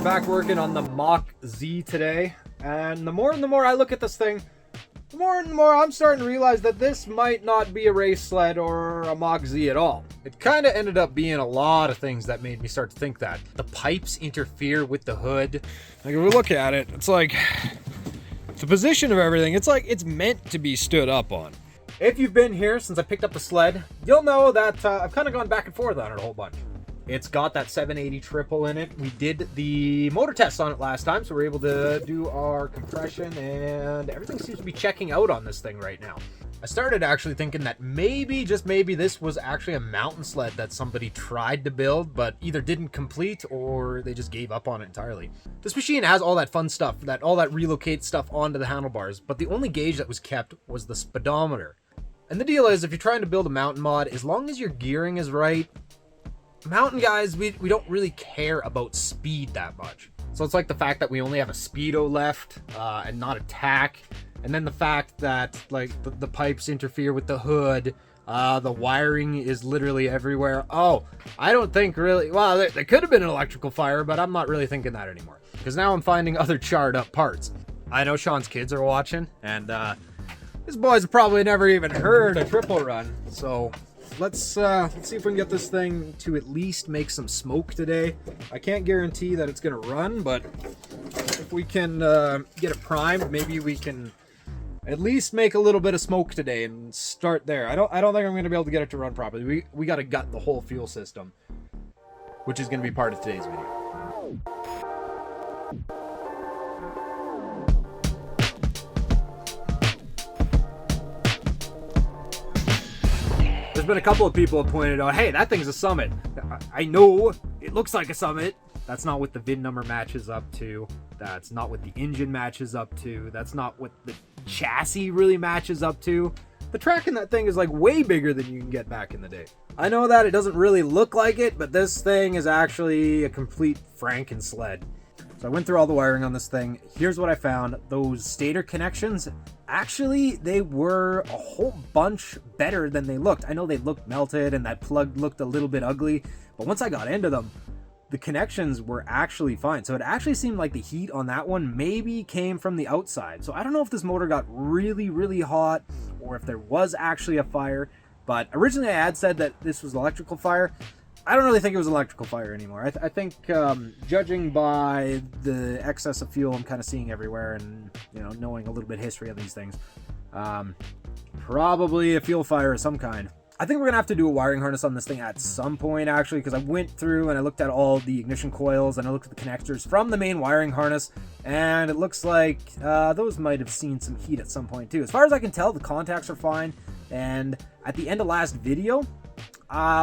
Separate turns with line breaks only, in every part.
Back working on the Mach Z today, and the more I look at this thing, the more and more I'm starting to realize that this might not be a race sled or a Mach Z at all. It kind of ended up being a lot of things that made me start to think that. The pipes interfere with the hood. Like, if we look at it, it's like the position of everything, it's like it's meant to be stood up on. If you've been here since I picked up the sled, you'll know that I've kind of gone back and forth on it a whole bunch. It's got that 780 triple in it. We did the motor test on it last time, so we're able to do our compression, and everything seems to be checking out on this thing right now. I started actually thinking that maybe, just maybe, this was actually a mountain sled that somebody tried to build, but either didn't complete or they just gave up on it entirely. This machine has all that fun stuff, all that relocate stuff onto the handlebars, but the only gauge that was kept was the speedometer. And the deal is, if you're trying to build a mountain mod, as long as your gearing is right, mountain guys, we don't really care about speed that much. So it's like the fact that we only have a speedo left and not a tack, and then the fact that like the pipes interfere with the hood, the wiring is literally everywhere. Oh, I don't think really, well, there could have been an electrical fire, but I'm not really thinking that anymore, because now I'm finding other charred up parts. I know Shaun's kids are watching, and his boys have probably never even heard a triple run, so let's see if we can get this thing to at least make some smoke today. I can't guarantee that it's gonna run, but if we can get it primed, maybe we can at least make a little bit of smoke today and start there. I don't think I'm gonna be able to get it to run properly. We gotta gut the whole fuel system, which is gonna be part of today's video. There's been a couple of people have pointed out, hey, that thing's a Summit. I know it looks like a Summit. That's not what the VIN number matches up to. That's not what the engine matches up to. That's not what the chassis really matches up to. The track in that thing is like way bigger than you can get back in the day. I know that it doesn't really look like it, but this thing is actually a complete Franken sled. So I went through all the wiring on this thing. Here's what I found. Those stator connections, actually, they were a whole bunch better than they looked. I know they looked melted and that plug looked a little bit ugly, but once I got into them, the connections were actually fine. So it actually seemed like the heat on that one maybe came from the outside. So I don't know if this motor got really, really hot or if there was actually a fire, but originally I had said that this was electrical fire. I don't really think it was an electrical fire anymore. I think judging by the excess of fuel I'm kind of seeing everywhere, and knowing a little bit of history of these things, probably a fuel fire of some kind. I think we're gonna have to do a wiring harness on this thing at some point, actually, because I went through and I looked at all the ignition coils and I looked at the connectors from the main wiring harness, and it looks like those might have seen some heat at some point too. As far as I can tell, the contacts are fine, and at the end of last video,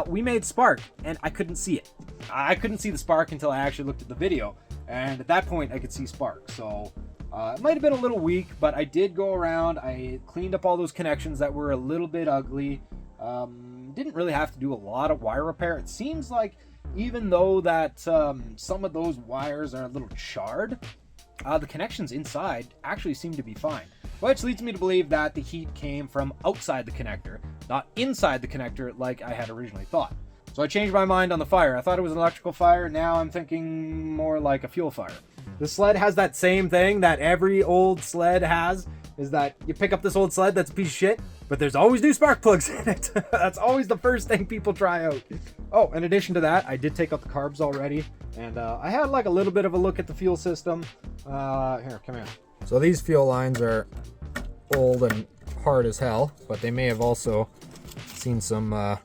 we made spark, and I couldn't see it. I couldn't see the spark until I actually looked at the video, and at that point I could see spark. So it might have been a little weak, but I did go around, I cleaned up all those connections that were a little bit ugly. Didn't really have to do a lot of wire repair. It seems like even though that some of those wires are a little charred, the connections inside actually seem to be fine, which leads me to believe that the heat came from outside the connector, not inside the connector like I had originally thought. So I changed my mind on the fire. I thought it was an electrical fire. Now I'm thinking more like a fuel fire. The sled has that same thing that every old sled has, is that you pick up this old sled that's a piece of shit, but there's always new spark plugs in it. That's always the first thing people try out. Oh, in addition to that, I did take out the carbs already, and I had like a little bit of a look at the fuel system. Here, come here. So these fuel lines are old and hard as hell, but they may have also seen some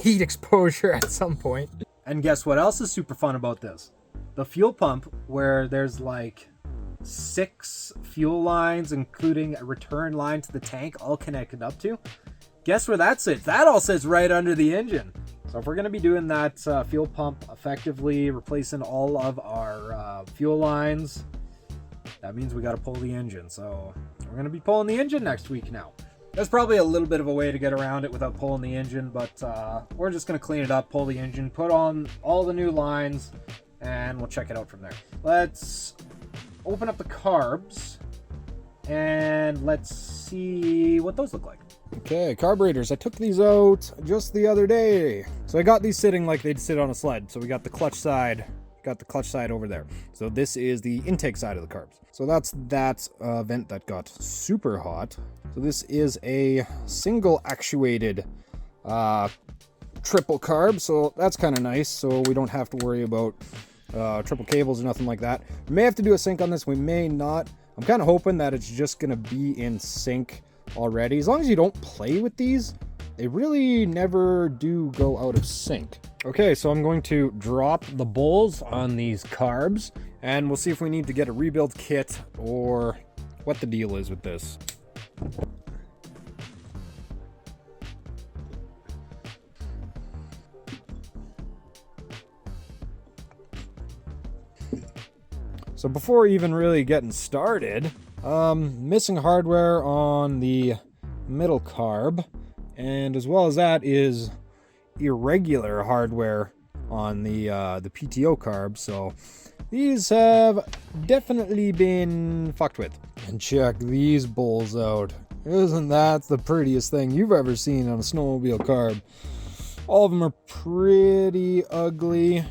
heat exposure at some point. And guess what else is super fun about this? The fuel pump, where there's like 6 fuel lines, including a return line to the tank, all connected up to. Guess where that sits? That all sits right under the engine. So if we're going to be doing that fuel pump effectively, replacing all of our fuel lines, that means we got to pull the engine. So we're going to be pulling the engine next week now. There's probably a little bit of a way to get around it without pulling the engine, but we're just going to clean it up, pull the engine, put on all the new lines, and we'll check it out from there. Let's open up the carbs and let's see what those look like. Okay, carburetors. I took these out just the other day. So I got these sitting like they'd sit on a sled. So we got the clutch side over there. So this is the intake side of the carbs. So that's that vent that got super hot. So this is a single actuated triple carb. So that's kind of nice. So we don't have to worry about triple cables or nothing like that. We may have to do a sync on this. We may not. I'm kind of hoping that it's just going to be in sync already. As long as you don't play with these, they really never do go out of sync. Okay, so I'm going to drop the bowls on these carbs, and we'll see if we need to get a rebuild kit or what the deal is with this. So before even really getting started, missing hardware on the middle carb, and as well as that is irregular hardware on the PTO carb. So these have definitely been fucked with. And check these bowls out. Isn't that the prettiest thing you've ever seen on a snowmobile carb? All of them are pretty ugly.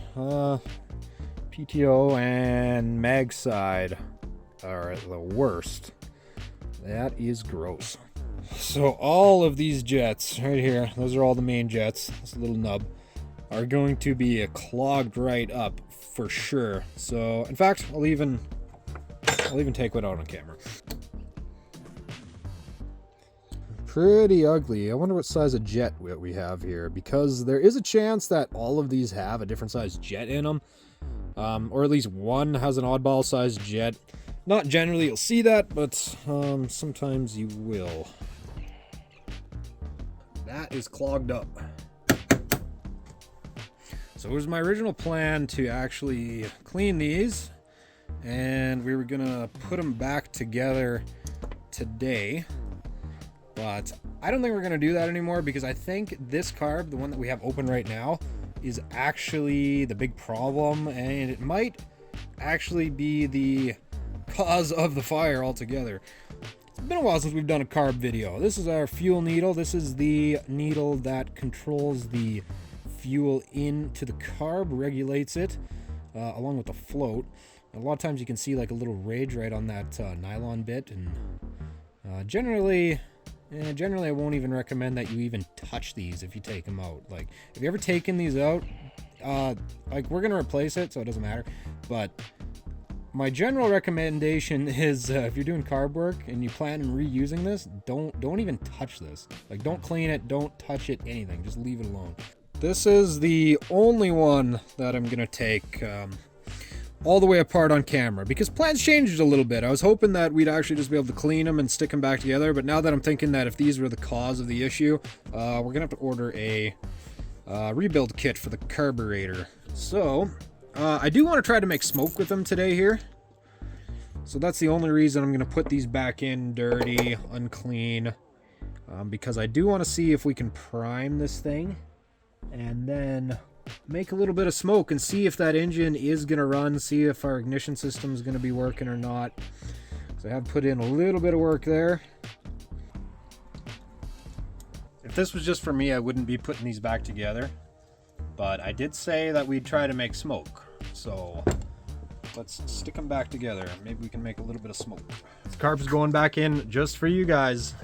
PTO and mag side are the worst. That is gross. So all of these jets right here, those are all the main jets, this little nub, are going to be clogged right up for sure. So in fact, I'll even take one out on camera. Pretty ugly. I wonder what size of jet we have here, because there is a chance that all of these have a different size jet in them. Or at least one has an oddball sized jet. Not generally you'll see that, but sometimes you will. That is clogged up. So it was my original plan to actually clean these, and we were gonna put them back together today, but I don't think we're gonna do that anymore, because I think this carb, the one that we have open right now, is actually the big problem, and it might actually be the cause of the fire altogether. It's been a while since we've done a carb video. This is our fuel needle. This is the needle that controls the fuel into the carb, regulates it, along with the float. A lot of times you can see like a little ridge right on that nylon bit, and generally I won't even recommend that you even touch these if you take them out. Like, if you ever taken these out, like, we're gonna replace it, so it doesn't matter, but my general recommendation is if you're doing carb work and you plan on reusing this, don't even touch this. Like, don't clean it, don't touch it, anything. Just leave it alone. This is the only one that I'm gonna take all the way apart on camera, because plans changed a little bit. I was hoping that we'd actually just be able to clean them and stick them back together, but now that I'm thinking that if these were the cause of the issue, we're gonna have to order a rebuild kit for the carburetor. So I do want to try to make smoke with them today here, so that's the only reason I'm gonna put these back in dirty, unclean, because I do want to see if we can prime this thing and then make a little bit of smoke and see if that engine is gonna run, see if our ignition system is gonna be working or not. So I have put in a little bit of work there. If this was just for me, I wouldn't be putting these back together, but I did say that we'd try to make smoke, so let's stick them back together. Maybe we can make a little bit of smoke. This carb's going back in just for you guys.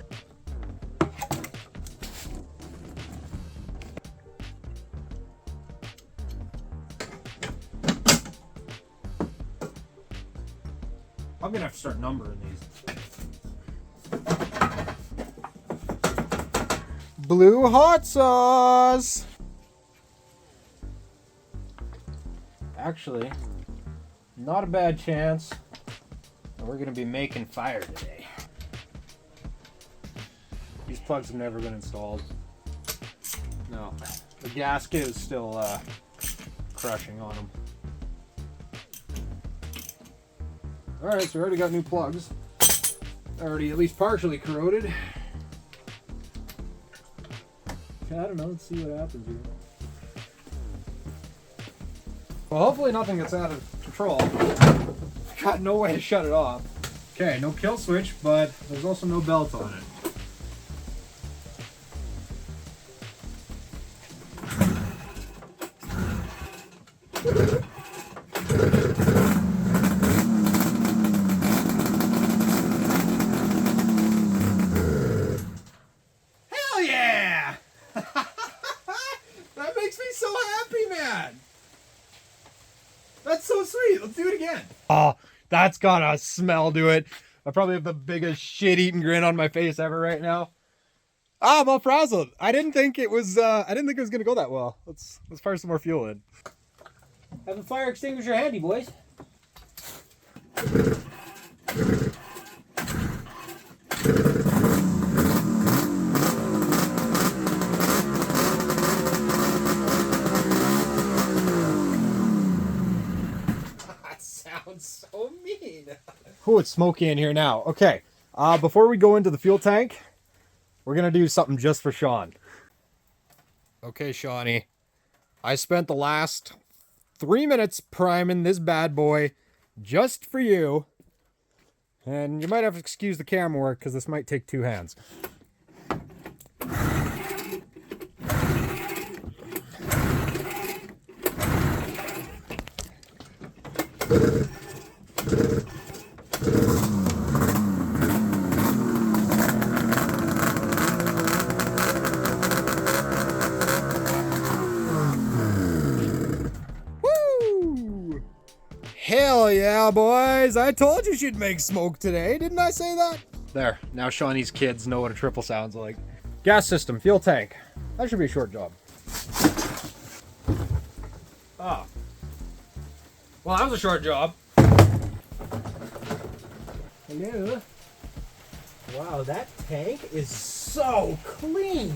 I'm gonna have to start numbering these. Blue hot sauce! Actually, not a bad chance. We're gonna be making fire today. These plugs have never been installed. No, the gasket is still crushing on them. Alright, so we already got new plugs. Already at least partially corroded. I don't know, let's see what happens here. Well, hopefully nothing gets out of control. Got no way to shut it off. Okay, no kill switch, but there's also no belt on it. Hell yeah! That makes me so happy, man! That's so sweet. Let's do it again. Oh, that's got a smell to it. I probably have the biggest shit-eating grin on my face ever right now. Ah, I'm all frazzled. I didn't think it was gonna go that well. Let's fire some more fuel in.
Have a fire extinguisher handy, boys.
That sounds so mean. Oh, it's smoky in here now. Okay, before we go into the fuel tank, we're gonna do something just for Shaun. Okay, Shawnee. I spent the last 3 minutes priming this bad boy just for you. And you might have to excuse the camera work because this might take 2 hands. Hell yeah, boys! I told you she'd make smoke today, didn't I say that? There, now Shawnee's kids know what a triple sounds like. Gas system, fuel tank. That should be a short job. Ah. Well, that was a short job.
Hello. Wow, that tank is so clean.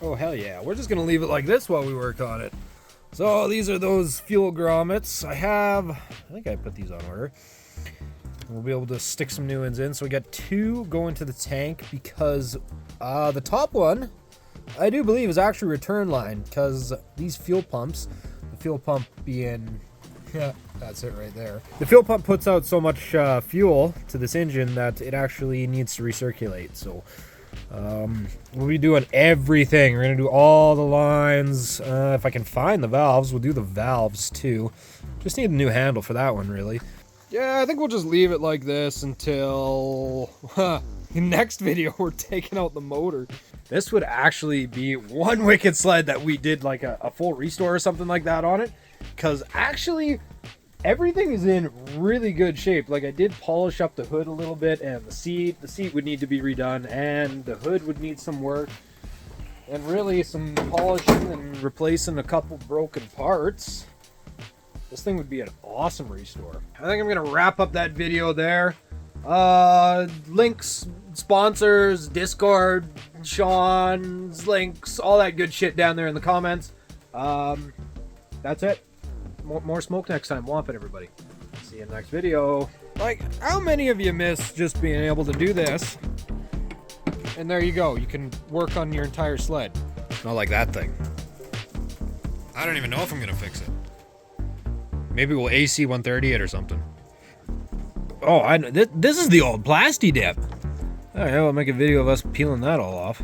Oh, hell yeah. We're just gonna leave it like this while we work on it. So these are those fuel grommets. I think I put these on order. We'll be able to stick some new ones in. So we got 2 going to the tank because the top one, I do believe, is actually return line because these fuel pumps, the fuel pump being, yeah, that's it right there. The fuel pump puts out so much fuel to this engine that it actually needs to recirculate. So we'll be doing everything. We're gonna do all the lines. If I can find the valves, we'll do the valves too. Just need a new handle for that one, really. Yeah, I think we'll just leave it like this until next video we're taking out the motor. This would actually be one wicked sled that we did like a full restore or something like that on it, because actually everything is in really good shape. Like, I did polish up the hood a little bit, and the seat would need to be redone, and the hood would need some work, and really some polishing and replacing a couple broken parts. This thing would be an awesome restore. I think I'm gonna wrap up that video there. Links, sponsors, Discord, Shaun's links, all that good shit down there in the comments. That's it. More smoke next time. Womp it, everybody. See you in the next video. Like, how many of you miss just being able to do this? And there you go. You can work on your entire sled. Not like that thing. I don't even know if I'm gonna fix it. Maybe we'll AC 130 it or something. Oh, this is the old plasti dip. Alright, I'll make a video of us peeling that all off.